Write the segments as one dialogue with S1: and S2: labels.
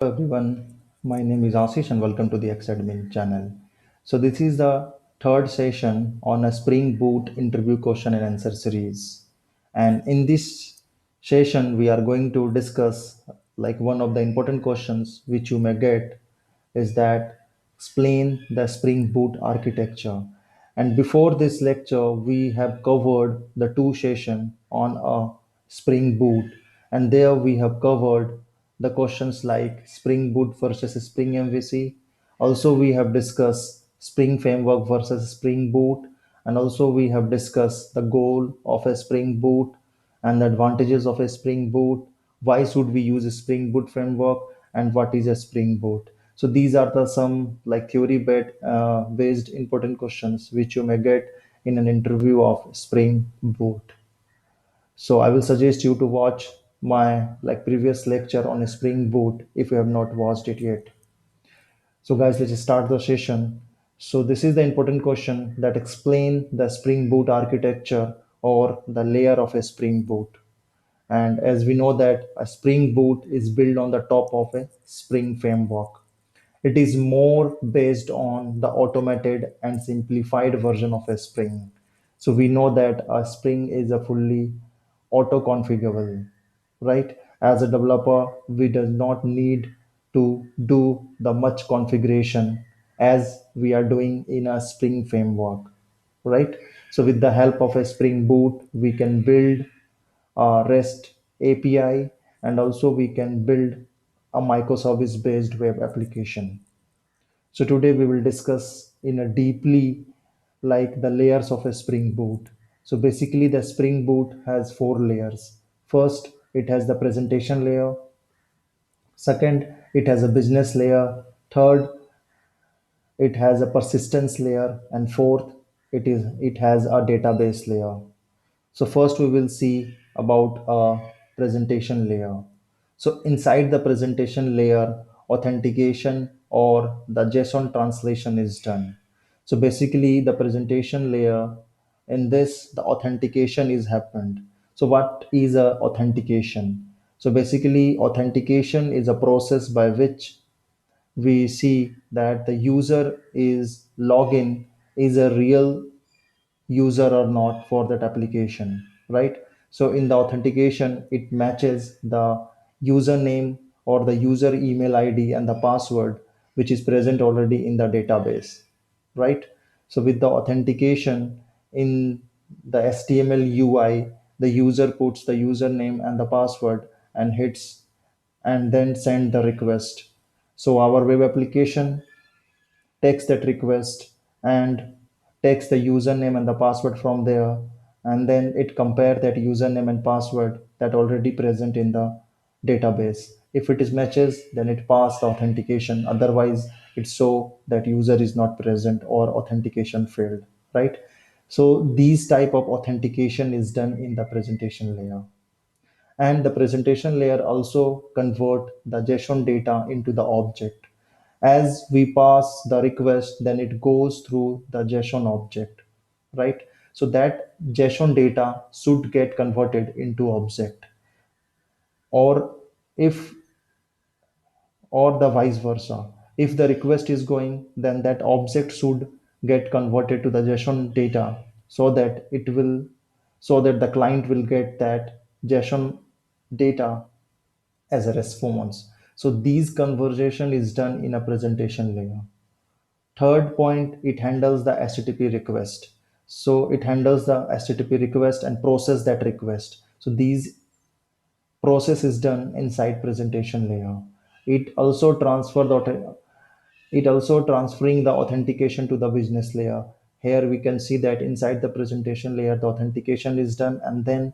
S1: Hello everyone, my name is Ashish and welcome to the Xadmin channel. So this is the third session on a Spring Boot interview question and answer series. And in this session, we are going to discuss like one of the important questions which you may get is that explain the Spring Boot architecture. And before this lecture, we have covered the two session on a Spring Boot, and there we have covered the questions like Spring Boot versus Spring MVC. Also, we have discussed Spring Framework versus Spring Boot, and also we have discussed the goal of a Spring Boot and the advantages of a Spring Boot. Why should we use a Spring Boot framework, and what is a Spring Boot? So these are the some like theory based important questions which you may get in an interview of Spring Boot. So I will suggest you to watch my like previous lecture on Spring Boot if you have not watched it yet. So guys, let's start the session. So this is the important question that explain the Spring Boot architecture or the layer of a Spring Boot. And as we know that a Spring Boot is built on the top of a Spring framework. It is more based on the automated and simplified version of a Spring. So we know that a Spring is a fully auto configurable, right? As a developer, we do not need to do the much configuration as we are doing in a Spring framework, right? So with the help of a Spring Boot, we can build REST API, and also we can build a microservice based web application. So today we will discuss in a deeply like the layers of a Spring Boot. So basically the Spring Boot has four layers. First, it has the presentation layer. Second, it has a business layer. Third, it has a persistence layer. And fourth, it has a database layer. So first we will see about a presentation layer. So inside the presentation layer, authentication or the JSON translation is done. So basically the presentation layer, in this the authentication is happened. So what is a authentication? So basically authentication is a process by which we see that the user is login is a real user or not for that application, right? So in the authentication, it matches the username or the user email ID and the password, which is present already in the database, right? So with the authentication in the HTML UI, the user puts the username and the password and hits and then send the request. So our web application takes that request and takes the username and the password from there, and then it compare that username and password that already present in the database. If it is matches, then it pass the authentication, otherwise it show that user is not present or authentication failed, right? So these type of authentication is done in the presentation layer, and the presentation layer also convert the JSON data into the object. As we pass the request, then it goes through the JSON object, right? So that JSON data should get converted into object, or if or the vice versa. If the request is going, then that object should get converted to the JSON data so that it will so that the client will get that JSON data as a response. So these conversation is done in a presentation layer. Third point, it handles the HTTP request. So it handles the HTTP request and process that request. So these process is done inside presentation layer. It also it also transferring the authentication to the business layer. Here we can see that inside the presentation layer, the authentication is done, and then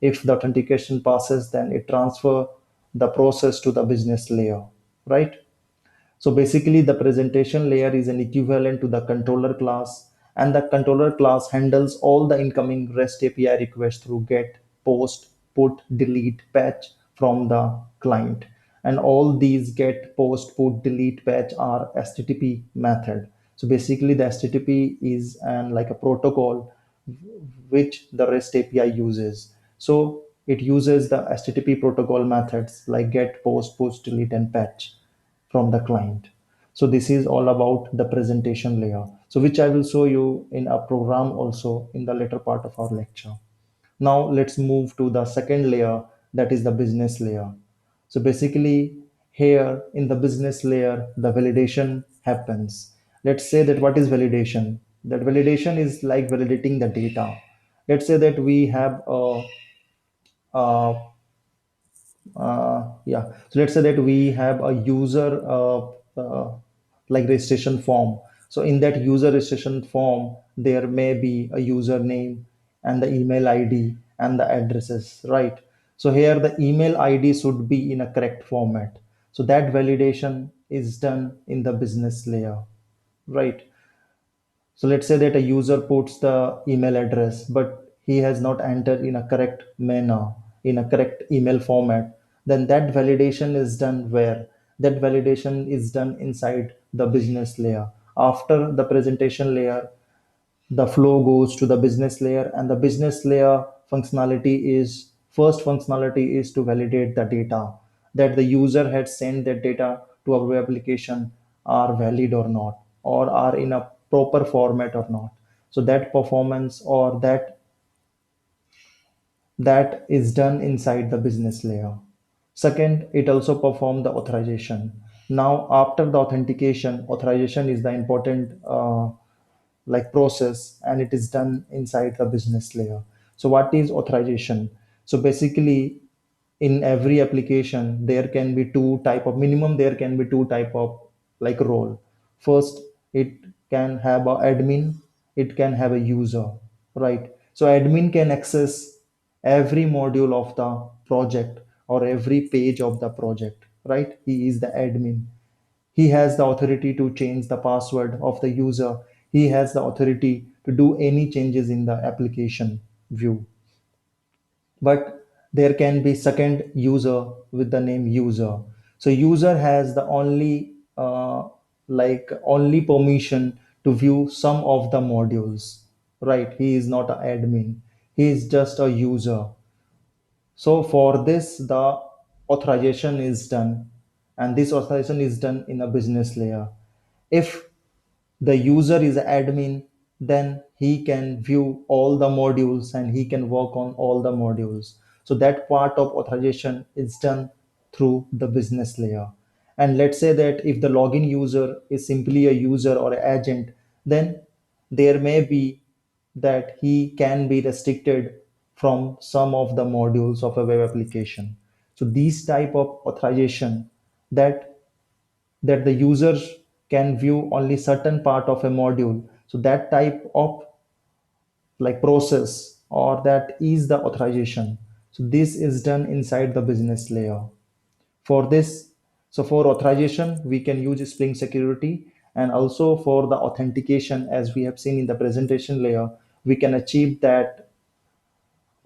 S1: if the authentication passes, then it transfer the process to the business layer, right? So basically the presentation layer is an equivalent to the controller class, and the controller class handles all the incoming REST API requests through get, post, put, delete, patch from the client. And all these get, post, put, delete, patch are HTTP method. So basically the HTTP is like a protocol which the REST API uses. So it uses the HTTP protocol methods like get, post, push, delete, and patch. from the client. So this is all about the presentation layer, so which I will show you in a program also in the later part of our lecture. Now let's move to the second layer, that is the business layer. So basically here in the business layer, the validation happens. Let's say that what is validation? That validation is like validating the data. Let's say that we have a yeah, so let's say that we have a user like registration form. So in that user registration form there may be a username and the email id and the addresses, right? So here the email id should be in a correct format. So that validation is done in the business layer, right? So let's say that a user puts the email address, but he has not entered in a correct manner, in a correct email format. Then that validation is done where? That validation is done inside the business layer. After the presentation layer, the flow goes to the business layer, and the business layer functionality is first functionality is to validate the data that the user had sent that data to our web application are valid or not, or are in a proper format or not. So that performance or that is done inside the business layer. Second, it also perform the authorization. Now after the authentication, authorization is the important like process, and it is done inside the business layer. So what is authorization? So basically in every application there can be two type of minimum, there can be two type of like role. First, it can have a admin, it can have a user, right? So admin can access every module of the project or every page of the project, right? He is the admin. He has the authority to change the password of the user. He has the authority to do any changes in the application view. But there can be second user with the name user. So user has the only like only permission to view some of the modules, right? He is not an admin. He is just a user. So for this, the authorization is done, and this authorization is done in a business layer. If the user is an admin, then he can view all the modules and he can work on all the modules. So that part of authorization is done through the business layer. And let's say that if the login user is simply a user or an agent, then there may be that he can be restricted from some of the modules of a web application. So these type of authorization that the users can view only certain part of a module. So that type of like process or that is the authorization. So this is done inside the business layer. For this, so for authorization we can use Spring Security, and also for the authentication, as we have seen in the presentation layer, we can achieve that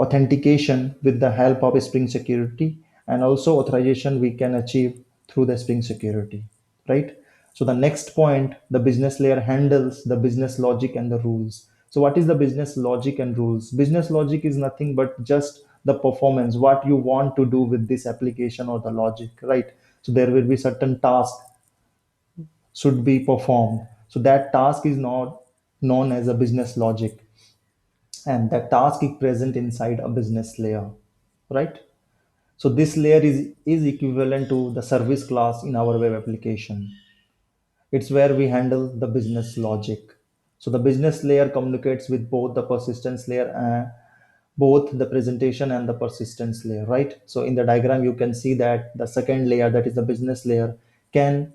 S1: authentication with the help of Spring Security, and also authorization we can achieve through the Spring Security, right? So the next point, the business layer handles the business logic and the rules. So what is the business logic and rules? Business logic is nothing but just the performance, what you want to do with this application or the logic, right? So there will be certain tasks should be performed. So that task is not known as a business logic, and that task is present inside a business layer, right? So this layer is equivalent to the service class in our web application. It's where we handle the business logic. So the business layer communicates with both the persistence layer and both the presentation and the persistence layer, right? So in the diagram you can see that the second layer, that is the business layer, can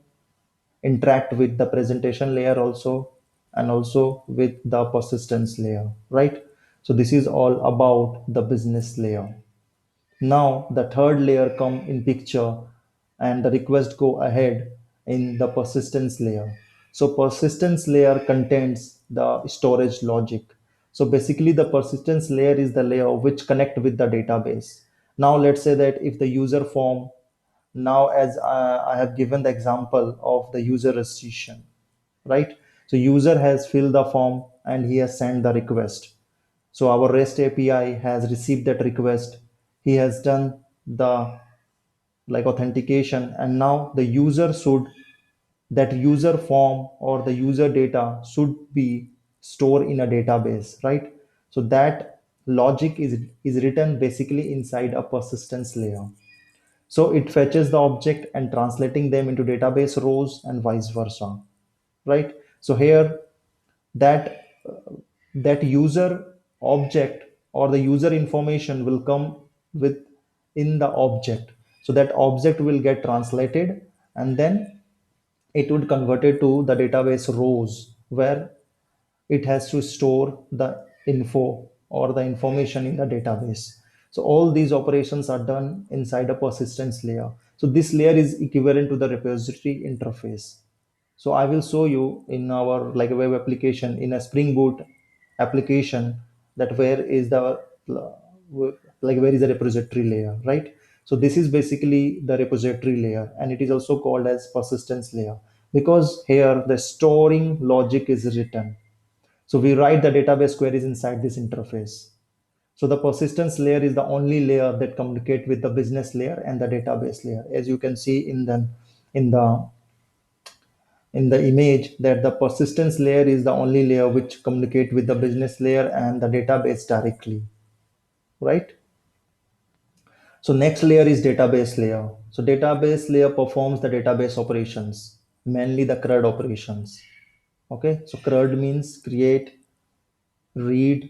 S1: interact with the presentation layer also, and also with the persistence layer, right? So this is all about the business layer. Now the third layer come in picture, and the request go ahead in the persistence layer. So persistence layer contains the storage logic. So basically the persistence layer is the layer which connect with the database. Now let's say that if the user form, now as I have given the example of the user registration, right? So user has filled the form and he has sent the request. So our REST API has received that request. He has done the like authentication, and now the user should that user form or the user data should be stored in a database, right? So that logic is written basically inside a persistence layer. So it fetches the object and translating them into database rows and vice versa, right? So here that that user object or the user information will come with in the object. So that object will get translated and then it would convert it to the database rows where it has to store the info or the information in the database. So all these operations are done inside a persistence layer. So this layer is equivalent to the repository interface. So I will show you in our like web application in a Spring Boot application that where is the like where is the repository layer, right? So this is basically the repository layer and it is also called as persistence layer because here the storing logic is written. So we write the database queries inside this interface. So the persistence layer is the only layer that communicate with the business layer and the database layer. As you can see in the in the image that the persistence layer is the only layer which communicate with the business layer and the database directly, right? So next layer is database layer. So database layer performs the database operations, mainly the CRUD operations. Okay, so CRUD means create, read,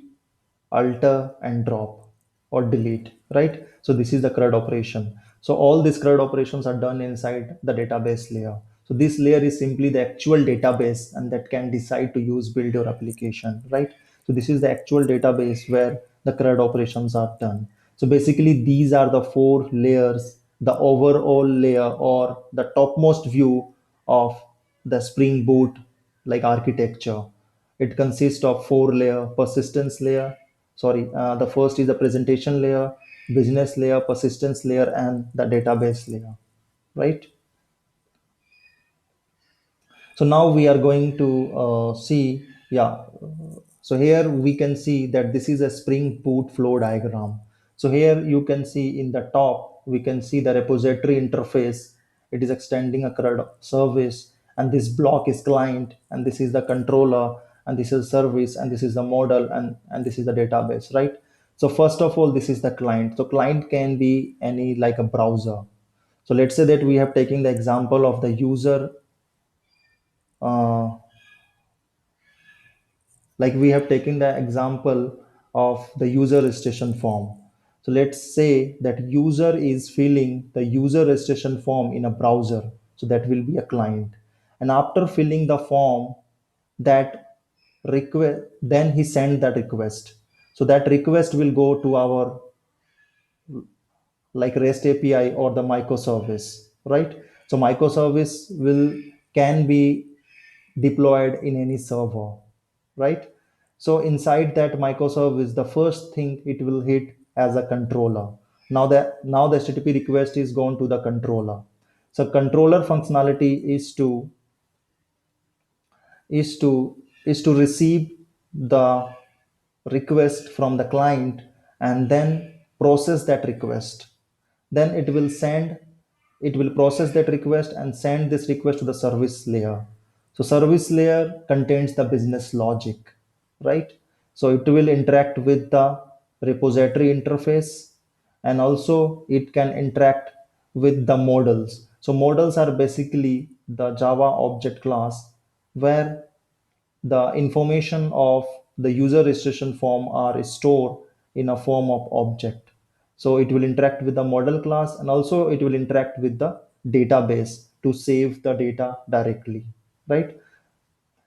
S1: alter, and drop or delete, right? So this is the CRUD operation. So all these CRUD operations are done inside the database layer. So this layer is simply the actual database and that can decide to use build your application, right? So this is the actual database where the CRUD operations are done. So basically these are the four layers, the overall layer or the topmost view of the Spring Boot like architecture. It consists of four layer persistence layer. Sorry, the first is the presentation layer, business layer, persistence layer, and the database layer, right? So now we are going to see, yeah. So here we can see that this is a Spring Boot flow diagram. So here you can see in the top, we can see the repository interface. It is extending a CRUD service, and this block is client, and this is the controller, and this is service, and this is the model, and this is the database, right? So first of all, this is the client. So client can be any like a browser. So let's say that we have taken the example of the user uh, like we have taken the example of the user registration form. So let's say that user is filling the user registration form in a browser. So that will be a client. And after filling the form, that request, then he send that request. So that request will go to our like REST API or the microservice, right? So microservice will can be deployed in any server, right? So inside that microservice, the first thing it will hit as a controller. Now the HTTP request is gone to the controller. So controller functionality is to is to receive the request from the client and then process that request. Then it will process that request and send this request to the service layer. So service layer contains the business logic, right? So it will interact with the repository interface and also it can interact with the models. So models are basically the Java object class where the information of the user registration form are stored in a form of object. So it will interact with the model class and also it will interact with the database to save the data directly, right?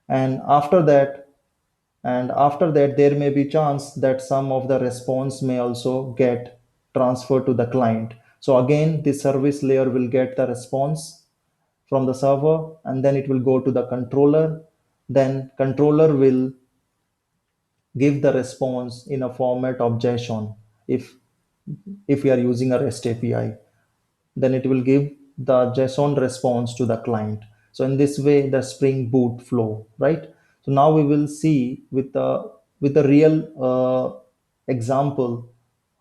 S1: And after that there may be chance that some of the response may also get transferred to the client. So again the service layer will get the response from the server and then it will go to the controller. Then controller will give the response in a format of JSON. If we are using a REST API, then it will give the JSON response to the client. So in this way, the Spring Boot flow, right? So now we will see with a real example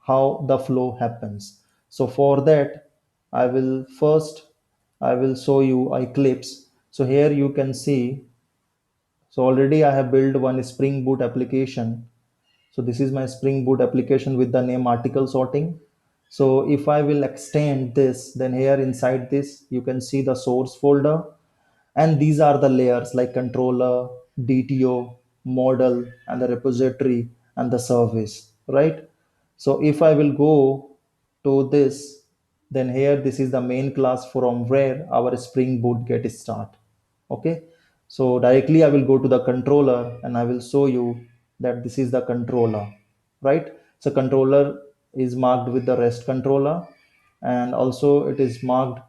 S1: how the flow happens. So for that, I will show you Eclipse. So here you can see, so already I have built one Spring Boot application. So this is my Spring Boot application with the name article sorting. So if I will extend this, then here inside this you can see the source folder, and these are the layers like controller, DTO, model, and the repository and the service, right? So if I will go to this, then here this is the main class from where our Spring Boot get start. Okay, so directly I will go to the controller and I will show you that this is the controller, right? So controller is marked with the REST controller, and also it is marked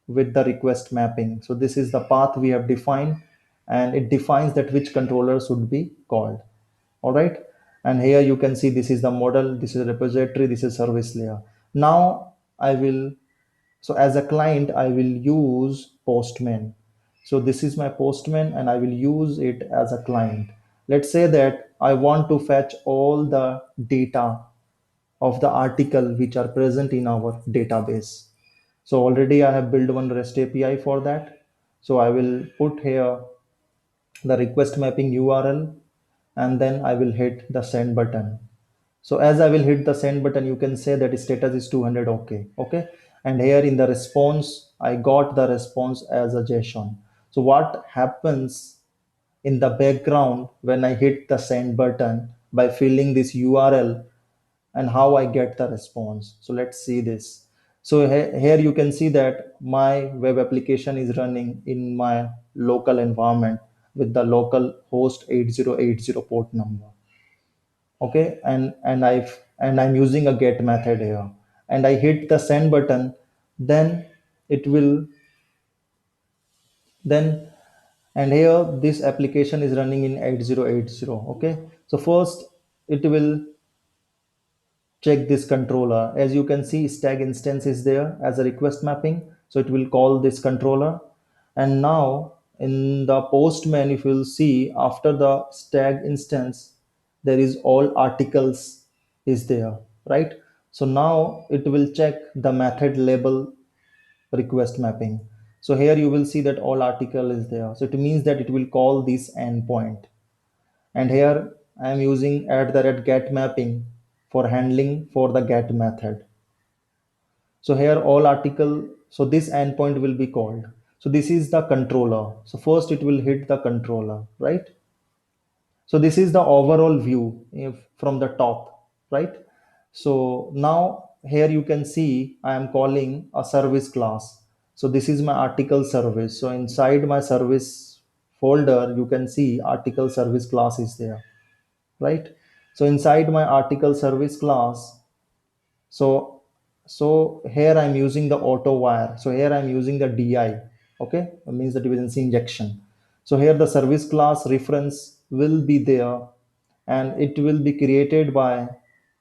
S1: with the request mapping. So this is the path we have defined, and it defines that which controller should be called. All right, and here you can see this is the model, this is repository, this is service layer. Now I will, so as a client I will use Postman. So this is my Postman and I will use it as a client. Let's say that I want to fetch all the data of the article which are present in our database. So already I have built one REST API for that. So I will put here the request mapping URL, and then I will hit the send button. So as I will hit the send button, you can say that status is 200. Okay. Okay. And here in the response, I got the response as a JSON. So what happens in the background when I hit the send button by filling this URL, and how I get the response? So let's see this. So here you can see that my web application is running in my local environment with the local host 8080 port number. Okay, and I'm using a get method here, and I hit the send button, then it will, then, and here this application is running in 8080. Okay, so first it will check this controller. As you can see, stack instance is there as a request mapping, so it will call this controller. And now in the Postman, if you'll see, after the stack instance there is all articles is there, right? So now it will check the method label request mapping. So here you will see that all article is there, so it means that it will call this endpoint. And here I am using at the red get mapping for handling for the get method. So here all article, so this endpoint will be called. So this is the controller. So first it will hit the controller, right? So this is the overall view from the top, right? So now here you can see I am calling a service class. So this is my article service. So inside my service folder you can see article service class is there, right? So inside my article service class, so so here I'm using the auto wire, so here I'm using the DI. Okay, it means the dependency injection. So here the service class reference will be there, and it will be created by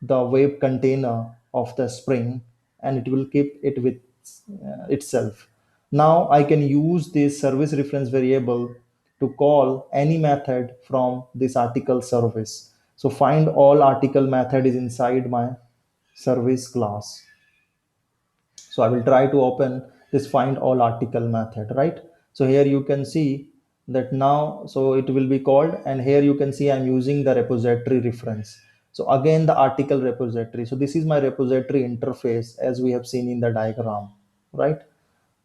S1: the web container of the Spring, and it will keep it with itself. Now I can use this service reference variable to call any method from this article service. So find all article method is inside my service class. So I will try to open this find all article method, right? So here you can see that now, so it will be called, and here you can see I'm using the repository reference. So again the article repository, so this is my repository interface as we have seen in the diagram, right?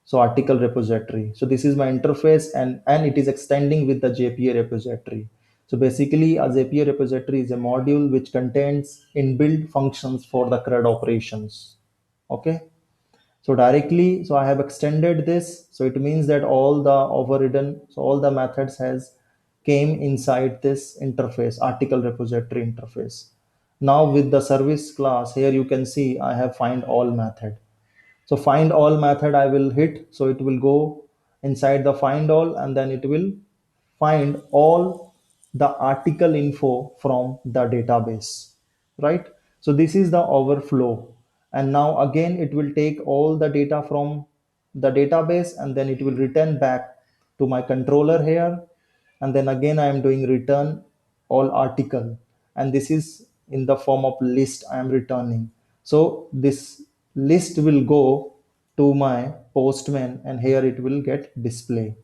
S1: So article repository, so this is my interface, and it is extending with the JPA repository. So basically a JPA repository is a module which contains inbuilt functions for the CRUD operations. Okay, so directly, so I have extended this, so it means that all the overridden, so all the methods has came inside this interface, article repository interface. Now with the service class, here you can see I have find all method. So find all method I will hit, so it will go inside the find all, and then it will find all the article info from the database, right? So this is the overflow, and now again it will take all the data from the database, and then it will return back to my controller here, and then again I am doing return all article, and this is in the form of list I am returning. So this list will go to my Postman, and here it will get display.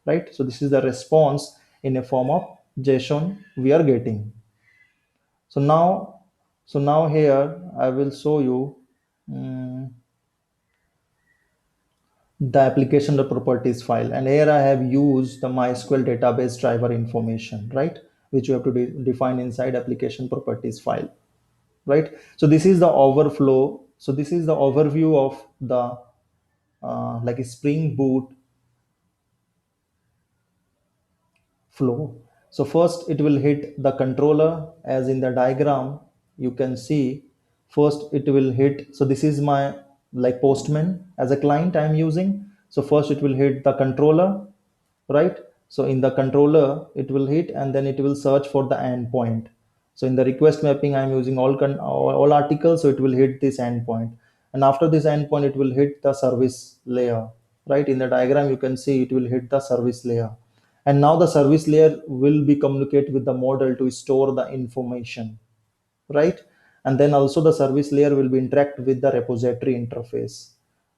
S1: right? So this is the response in a form of JSON we are getting. So now, here I will show you mm, the application, the properties file, and here I have used the MySQL database driver information, right, which you have to define inside application properties file, right? So this is the overflow. So this is the overview of the like a Spring Boot flow. So first it will hit the controller, as in the diagram you can see. First it will hit, so this is my like Postman as a client I am using. So first it will hit the controller, right? So in the controller it will hit, and then it will search for the endpoint. So in the request mapping I'm using all articles, so it will hit this endpoint, and after this endpoint it will hit the service layer, right? In the diagram you can see it will hit the service layer, and now the service layer will be communicate with the model to store the information, right? And then also the service layer will be interact with the repository interface.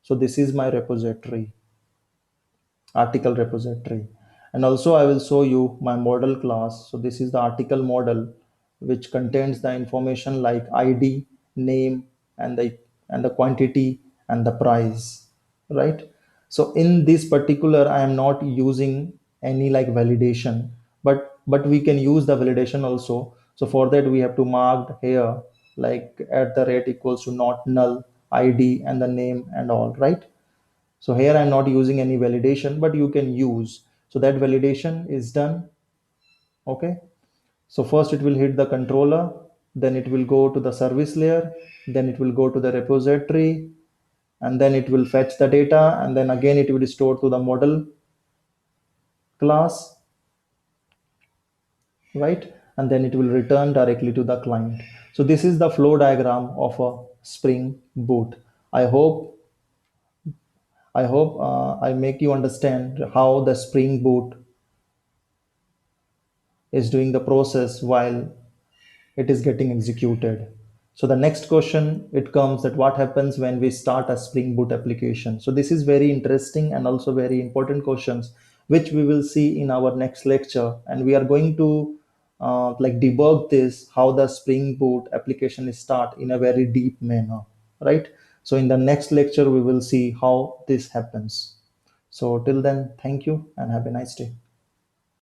S1: So this is my repository, article repository. And also I will show you my model class. So this is the article model, which contains the information like id, name, and the quantity and the price, right? So in this particular I am not using any like validation, but we can use the validation also. So for that we have to mark here like at the rate equals to not null, id and the name and all, right? So here I'm not using any validation, but you can use. So that validation is done. Okay. So first it will hit the controller, then it will go to the service layer, then it will go to the repository, and then it will fetch the data, and then again it will store to the model class, right? And then it will return directly to the client. So this is the flow diagram of a Spring Boot. I hope I make you understand how the Spring Boot is doing the process while it is getting executed. So the next question it comes that what happens when we start a Spring Boot application. So this is very interesting and also very important questions, which we will see in our next lecture, and we are going to like debug this how the Spring Boot application is start in a very deep manner, right? So in the next lecture we will see how this happens. So till then, thank you and have a nice day.